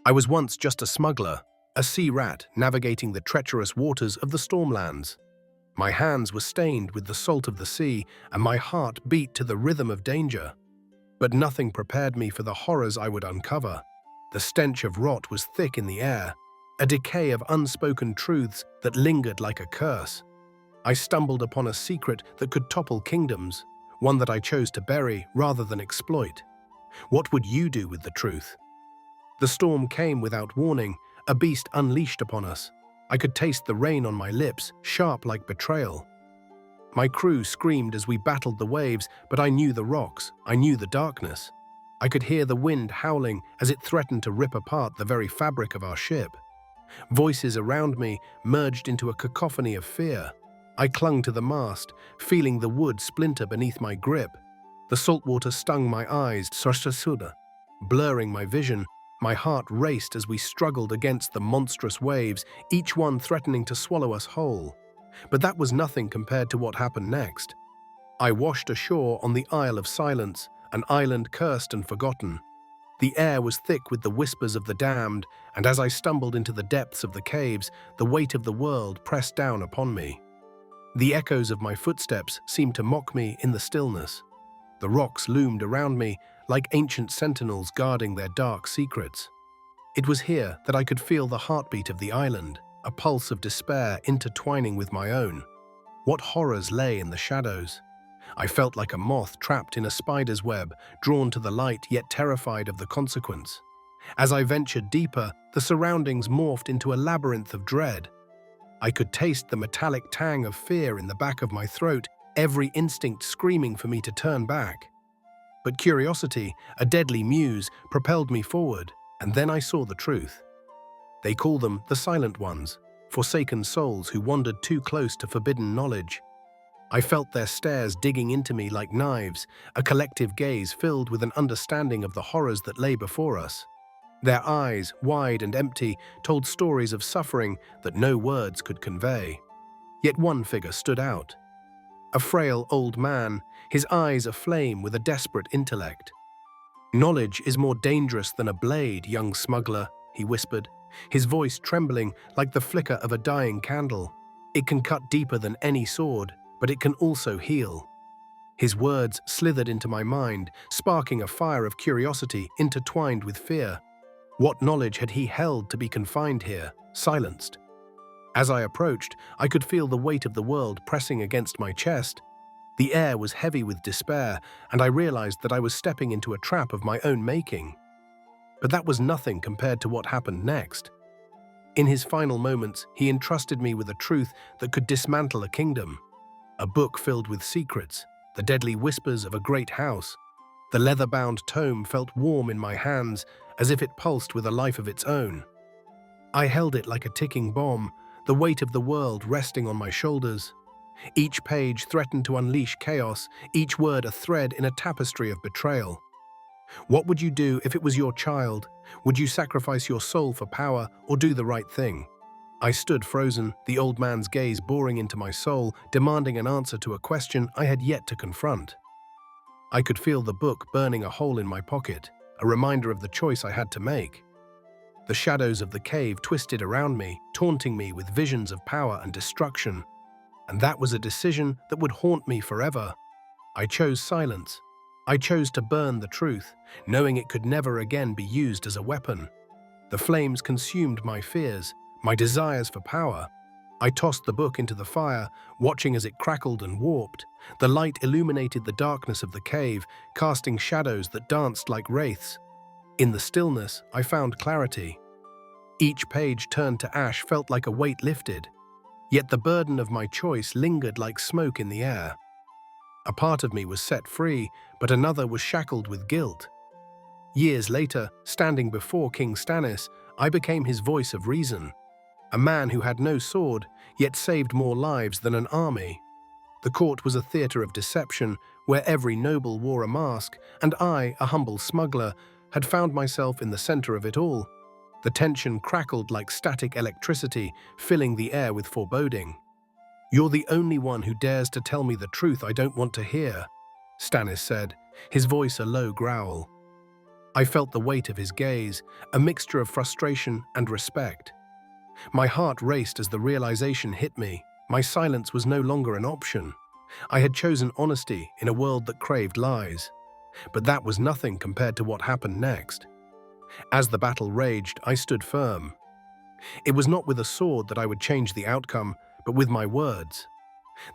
I was once just a smuggler, a sea rat navigating the treacherous waters of the Stormlands. My hands were stained with the salt of the sea, and my heart beat to the rhythm of danger. But nothing prepared me for the horrors I would uncover. The stench of rot was thick in the air, a decay of unspoken truths that lingered like a curse. I stumbled upon a secret that could topple kingdoms, one that I chose to bury rather than exploit. What would you do with the truth? The storm came without warning, a beast unleashed upon us. I could taste the rain on my lips, sharp like betrayal. My crew screamed as we battled the waves, but I knew the rocks, I knew the darkness. I could hear the wind howling as it threatened to rip apart the very fabric of our ship. Voices around me merged into a cacophony of fear. I clung to the mast, feeling the wood splinter beneath my grip. The salt water stung my eyes, blurring my vision. My heart raced as we struggled against the monstrous waves, each one threatening to swallow us whole. But that was nothing compared to what happened next. I washed ashore on the Isle of Silence, an island cursed and forgotten. The air was thick with the whispers of the damned, and as I stumbled into the depths of the caves, the weight of the world pressed down upon me. The echoes of my footsteps seemed to mock me in the stillness. The rocks loomed around me like ancient sentinels guarding their dark secrets. It was here that I could feel the heartbeat of the island, a pulse of despair intertwining with my own. What horrors lay in the shadows? I felt like a moth trapped in a spider's web, drawn to the light yet terrified of the consequence. As I ventured deeper, the surroundings morphed into a labyrinth of dread. I could taste the metallic tang of fear in the back of my throat, every instinct screaming for me to turn back. But curiosity, a deadly muse, propelled me forward, and then I saw the truth. They call them the Silent Ones, forsaken souls who wandered too close to forbidden knowledge. I felt their stares digging into me like knives, a collective gaze filled with an understanding of the horrors that lay before us. Their eyes, wide and empty, told stories of suffering that no words could convey. Yet one figure stood out. A frail old man, his eyes aflame with a desperate intellect. "Knowledge is more dangerous than a blade, young smuggler," he whispered, his voice trembling like the flicker of a dying candle. "It can cut deeper than any sword, but it can also heal." His words slithered into my mind, sparking a fire of curiosity intertwined with fear. What knowledge had he held to be confined here, silenced? As I approached, I could feel the weight of the world pressing against my chest. The air was heavy with despair, and I realized that I was stepping into a trap of my own making. But that was nothing compared to what happened next. In his final moments, he entrusted me with a truth that could dismantle a kingdom. A book filled with secrets, the deadly whispers of a great house. The leather-bound tome felt warm in my hands, as if it pulsed with a life of its own. I held it like a ticking bomb, the weight of the world resting on my shoulders. Each page threatened to unleash chaos, each word a thread in a tapestry of betrayal. What would you do if it was your child? Would you sacrifice your soul for power or do the right thing? I stood frozen, the old man's gaze boring into my soul, demanding an answer to a question I had yet to confront. I could feel the book burning a hole in my pocket, a reminder of the choice I had to make. The shadows of the cave twisted around me, taunting me with visions of power and destruction. And that was a decision that would haunt me forever. I chose silence. I chose to burn the truth, knowing it could never again be used as a weapon. The flames consumed my fears, my desires for power. I tossed the book into the fire, watching as it crackled and warped. The light illuminated the darkness of the cave, casting shadows that danced like wraiths. In the stillness, I found clarity. Each page turned to ash felt like a weight lifted. Yet the burden of my choice lingered like smoke in the air. A part of me was set free, but another was shackled with guilt. Years later, standing before King Stannis, I became his voice of reason. A man who had no sword, yet saved more lives than an army. The court was a theater of deception, where every noble wore a mask, and I, a humble smuggler, had found myself in the center of it all. The tension crackled like static electricity, filling the air with foreboding. "You're the only one who dares to tell me the truth I don't want to hear," Stannis said, his voice a low growl. I felt the weight of his gaze, a mixture of frustration and respect. My heart raced as the realization hit me. My silence was no longer an option. I had chosen honesty in a world that craved lies. But that was nothing compared to what happened next. As the battle raged, I stood firm. It was not with a sword that I would change the outcome, but with my words.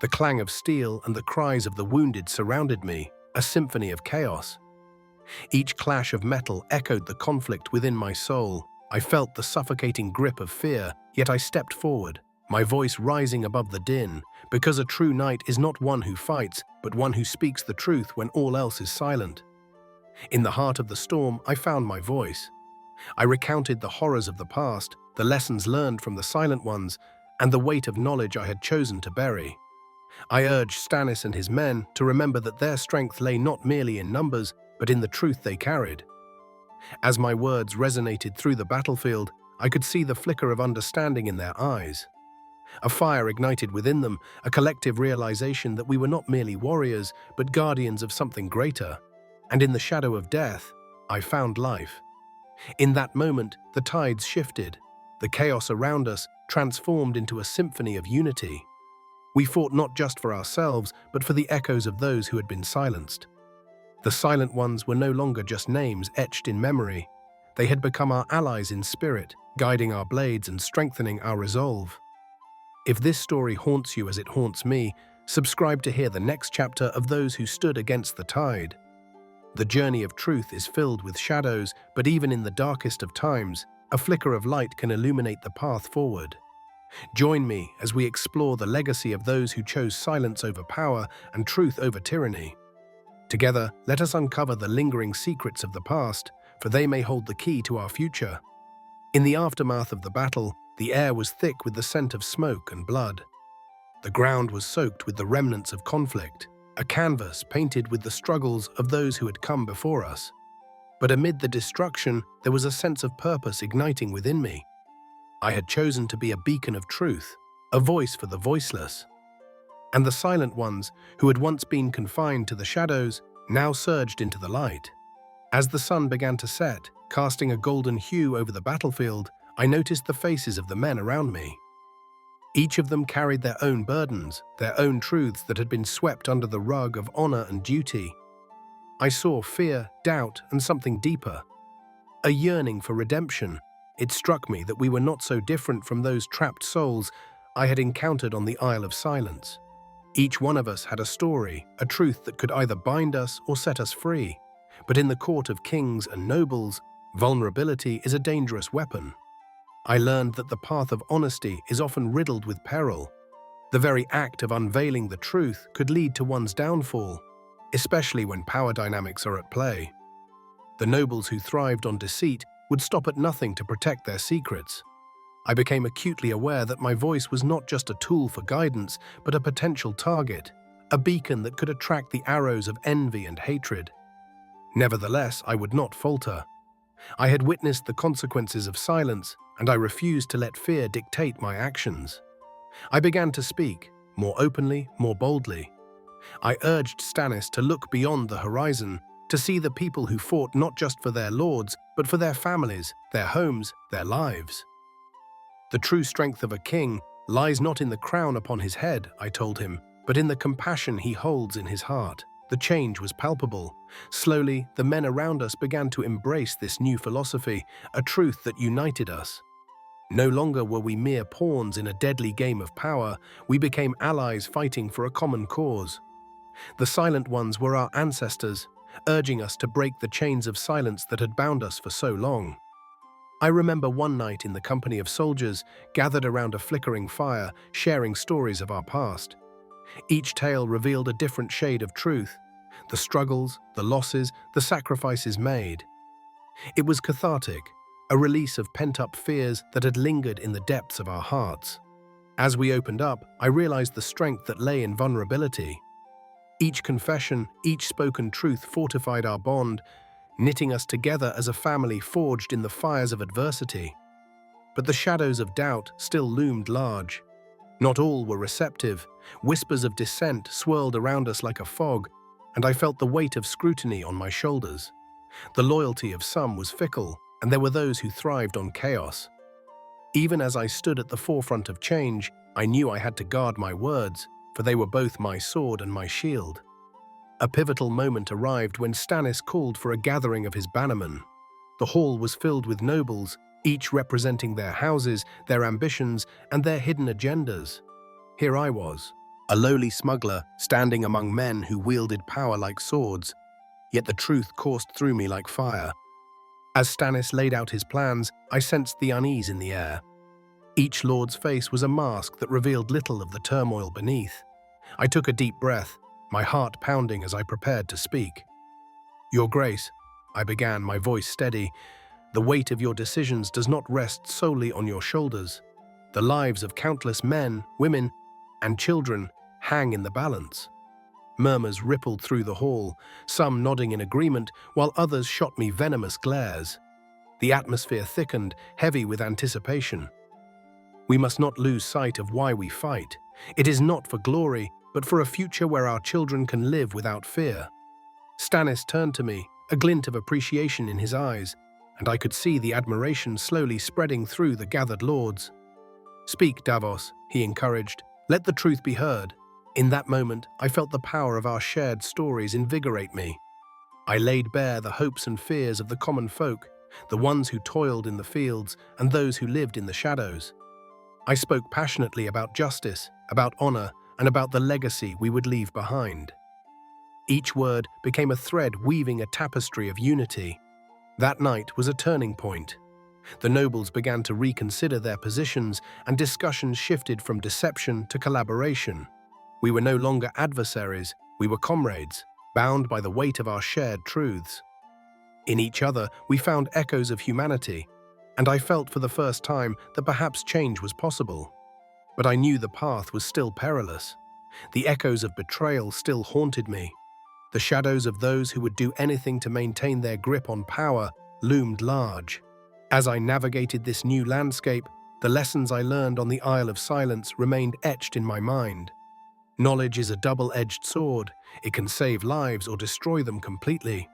The clang of steel and the cries of the wounded surrounded me, a symphony of chaos. Each clash of metal echoed the conflict within my soul. I felt the suffocating grip of fear, yet I stepped forward, my voice rising above the din, because a true knight is not one who fights, but one who speaks the truth when all else is silent. In the heart of the storm, I found my voice. I recounted the horrors of the past, the lessons learned from the silent ones, and the weight of knowledge I had chosen to bury. I urged Stannis and his men to remember that their strength lay not merely in numbers, but in the truth they carried. As my words resonated through the battlefield, I could see the flicker of understanding in their eyes. A fire ignited within them, a collective realization that we were not merely warriors, but guardians of something greater. And in the shadow of death, I found life. In that moment, the tides shifted. The chaos around us transformed into a symphony of unity. We fought not just for ourselves, but for the echoes of those who had been silenced. The silent ones were no longer just names etched in memory. They had become our allies in spirit, guiding our blades and strengthening our resolve. If this story haunts you as it haunts me, subscribe to hear the next chapter of those who stood against the tide. The journey of truth is filled with shadows, but even in the darkest of times, a flicker of light can illuminate the path forward. Join me as we explore the legacy of those who chose silence over power and truth over tyranny. Together, let us uncover the lingering secrets of the past, for they may hold the key to our future. In the aftermath of the battle, the air was thick with the scent of smoke and blood. The ground was soaked with the remnants of conflict, a canvas painted with the struggles of those who had come before us. But amid the destruction, there was a sense of purpose igniting within me. I had chosen to be a beacon of truth, a voice for the voiceless. And the silent ones, who had once been confined to the shadows, now surged into the light. As the sun began to set, casting a golden hue over the battlefield, I noticed the faces of the men around me. Each of them carried their own burdens, their own truths that had been swept under the rug of honor and duty. I saw fear, doubt, and something deeper. A yearning for redemption. It struck me that we were not so different from those trapped souls I had encountered on the Isle of Silence. Each one of us had a story, a truth that could either bind us or set us free. But in the court of kings and nobles, vulnerability is a dangerous weapon. I learned that the path of honesty is often riddled with peril. The very act of unveiling the truth could lead to one's downfall, especially when power dynamics are at play. The nobles who thrived on deceit would stop at nothing to protect their secrets. I became acutely aware that my voice was not just a tool for guidance, but a potential target, a beacon that could attract the arrows of envy and hatred. Nevertheless, I would not falter. I had witnessed the consequences of silence, and I refused to let fear dictate my actions. I began to speak, more openly, more boldly. I urged Stannis to look beyond the horizon, to see the people who fought not just for their lords, but for their families, their homes, their lives. The true strength of a king lies not in the crown upon his head, I told him, but in the compassion he holds in his heart. The change was palpable. Slowly, the men around us began to embrace this new philosophy, a truth that united us. No longer were we mere pawns in a deadly game of power, we became allies fighting for a common cause. The silent ones were our ancestors, urging us to break the chains of silence that had bound us for so long. I remember one night in the company of soldiers gathered around a flickering fire, sharing stories of our past. Each tale revealed a different shade of truth, the struggles, the losses, the sacrifices made. It was cathartic, a release of pent-up fears that had lingered in the depths of our hearts. As we opened up, I realized the strength that lay in vulnerability. Each confession, each spoken truth fortified our bond, knitting us together as a family forged in the fires of adversity. But the shadows of doubt still loomed large. Not all were receptive. Whispers of dissent swirled around us like a fog, and I felt the weight of scrutiny on my shoulders. The loyalty of some was fickle, and there were those who thrived on chaos. Even as I stood at the forefront of change, I knew I had to guard my words, for they were both my sword and my shield. A pivotal moment arrived when Stannis called for a gathering of his bannermen. The hall was filled with nobles, each representing their houses, their ambitions, and their hidden agendas. Here I was, a lowly smuggler standing among men who wielded power like swords, yet the truth coursed through me like fire. As Stannis laid out his plans, I sensed the unease in the air. Each lord's face was a mask that revealed little of the turmoil beneath. I took a deep breath, my heart pounding as I prepared to speak. "Your Grace," I began, my voice steady, "the weight of your decisions does not rest solely on your shoulders. The lives of countless men, women, and children hang in the balance." Murmurs rippled through the hall, some nodding in agreement, while others shot me venomous glares. The atmosphere thickened, heavy with anticipation. We must not lose sight of why we fight. It is not for glory, but for a future where our children can live without fear. Stannis turned to me, a glint of appreciation in his eyes, and I could see the admiration slowly spreading through the gathered lords. "Speak, Davos," he encouraged. "Let the truth be heard." In that moment, I felt the power of our shared stories invigorate me. I laid bare the hopes and fears of the common folk, the ones who toiled in the fields and those who lived in the shadows. I spoke passionately about justice, about honor, and about the legacy we would leave behind. Each word became a thread weaving a tapestry of unity. That night was a turning point. The nobles began to reconsider their positions, and discussions shifted from deception to collaboration. We were no longer adversaries, we were comrades, bound by the weight of our shared truths. In each other, we found echoes of humanity, and I felt for the first time that perhaps change was possible. But I knew the path was still perilous. The echoes of betrayal still haunted me. The shadows of those who would do anything to maintain their grip on power loomed large. As I navigated this new landscape, the lessons I learned on the Isle of Silence remained etched in my mind. Knowledge is a double-edged sword. It can save lives or destroy them completely.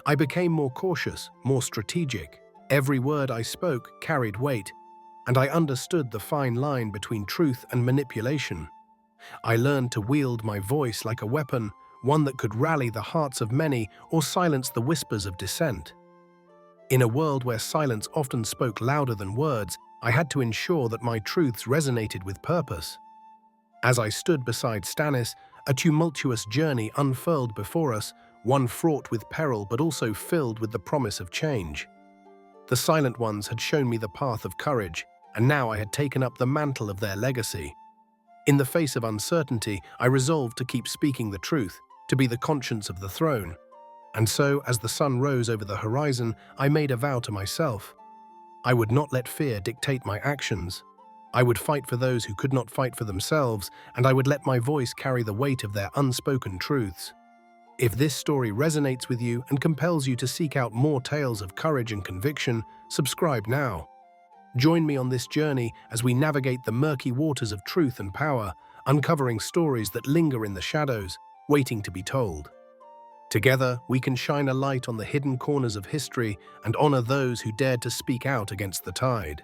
I became more cautious, more strategic. Every word I spoke carried weight, and I understood the fine line between truth and manipulation. I learned to wield my voice like a weapon, one that could rally the hearts of many or silence the whispers of dissent. In a world where silence often spoke louder than words, I had to ensure that my truths resonated with purpose. As I stood beside Stannis, a tumultuous journey unfurled before us, one fraught with peril but also filled with the promise of change. The Silent Ones had shown me the path of courage, and now I had taken up the mantle of their legacy. In the face of uncertainty, I resolved to keep speaking the truth, to be the conscience of the throne. And so, as the sun rose over the horizon, I made a vow to myself. I would not let fear dictate my actions. I would fight for those who could not fight for themselves, and I would let my voice carry the weight of their unspoken truths. If this story resonates with you and compels you to seek out more tales of courage and conviction, subscribe now. Join me on this journey as we navigate the murky waters of truth and power, uncovering stories that linger in the shadows, waiting to be told. Together, we can shine a light on the hidden corners of history and honor those who dared to speak out against the tide.